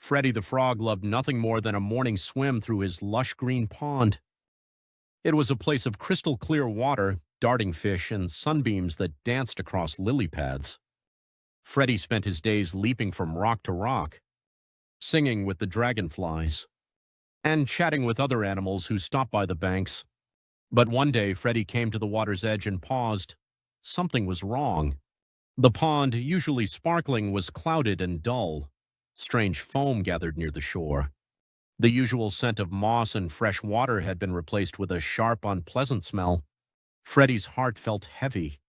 Freddy the Frog loved nothing more than a morning swim through his lush green pond. It was a place of crystal clear water, darting fish, and sunbeams that danced across lily pads. Freddy spent his days leaping from rock to rock, singing with the dragonflies, and chatting with other animals who stopped by the banks. But one day, Freddy came to the water's edge and paused. Something was wrong. The pond, usually sparkling, was clouded and dull. Strange foam gathered near the shore. The usual scent of moss and fresh water had been replaced with a sharp, unpleasant smell. Freddy's heart felt heavy.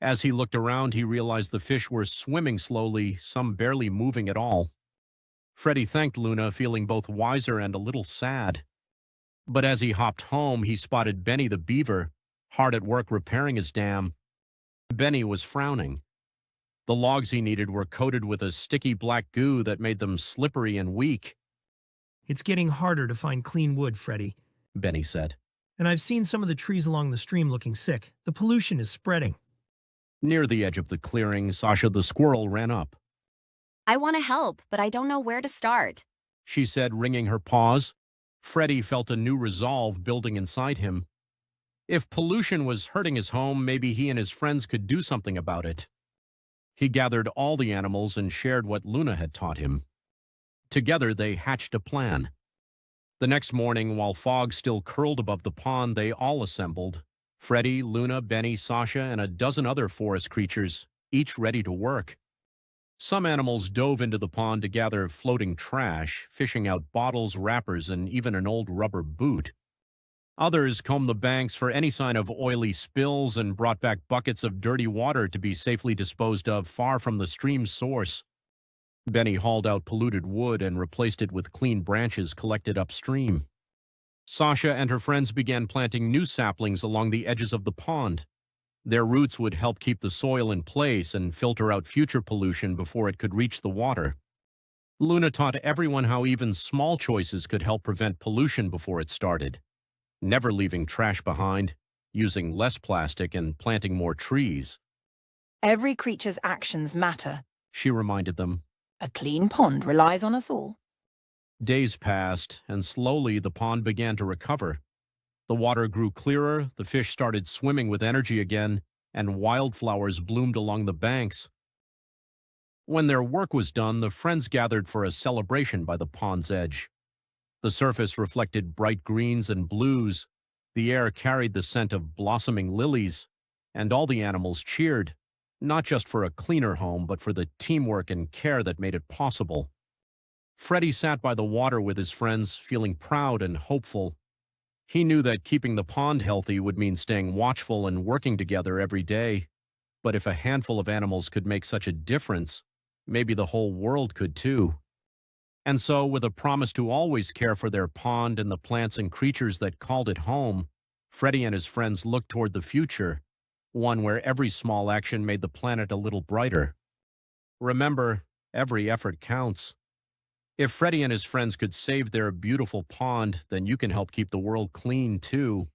As he looked around, he realized the fish were swimming slowly, some barely moving at all. Freddy thanked Luna, feeling both wiser and a little sad. But as he hopped home, he spotted Benny the beaver, hard at work repairing his dam. Benny was frowning. The logs he needed were coated with a sticky black goo that made them slippery and weak. It's getting harder to find clean wood, Freddy, Benny said. and I've seen some of the trees along the stream looking sick. The pollution is spreading. Near the edge of the clearing, Sasha the squirrel ran up. I want to help, but I don't know where to start. She said, wringing her paws. Freddy felt a new resolve building inside him. If pollution was hurting his home, maybe he and his friends could do something about it. He gathered all the animals and shared what Luna had taught him. Together, they hatched a plan. The next morning, while fog still curled above the pond, they all assembled. Freddy, Luna, Benny, Sasha, and a dozen other forest creatures, each ready to work. Some animals dove into the pond to gather floating trash, fishing out bottles, wrappers, and even an old rubber boot. Others combed the banks for any sign of oily spills and brought back buckets of dirty water to be safely disposed of far from the stream's source. Benny hauled out polluted wood and replaced it with clean branches collected upstream. Sasha and her friends began planting new saplings along the edges of the pond. Their roots would help keep the soil in place and filter out future pollution before it could reach the water. Luna taught everyone how even small choices could help prevent pollution before it started. Never leaving trash behind, using less plastic, and planting more trees. Every creature's actions matter. She reminded them. A clean pond relies on us all. Days passed, and slowly the pond began to recover. The water grew clearer, the fish started swimming with energy again, and wildflowers bloomed along the banks. When their work was done, the friends gathered for a celebration by the pond's edge. The surface reflected bright greens and blues, the air carried the scent of blossoming lilies, and all the animals cheered, not just for a cleaner home, but for the teamwork and care that made it possible. Freddy sat by the water with his friends, feeling proud and hopeful. He knew that keeping the pond healthy would mean staying watchful and working together every day. But if a handful of animals could make such a difference, maybe the whole world could too. And so, with a promise to always care for their pond and the plants and creatures that called it home, Freddy and his friends looked toward the future, one where every small action made the planet a little brighter. Remember, every effort counts. If Freddy and his friends could save their beautiful pond, then you can help keep the world clean too.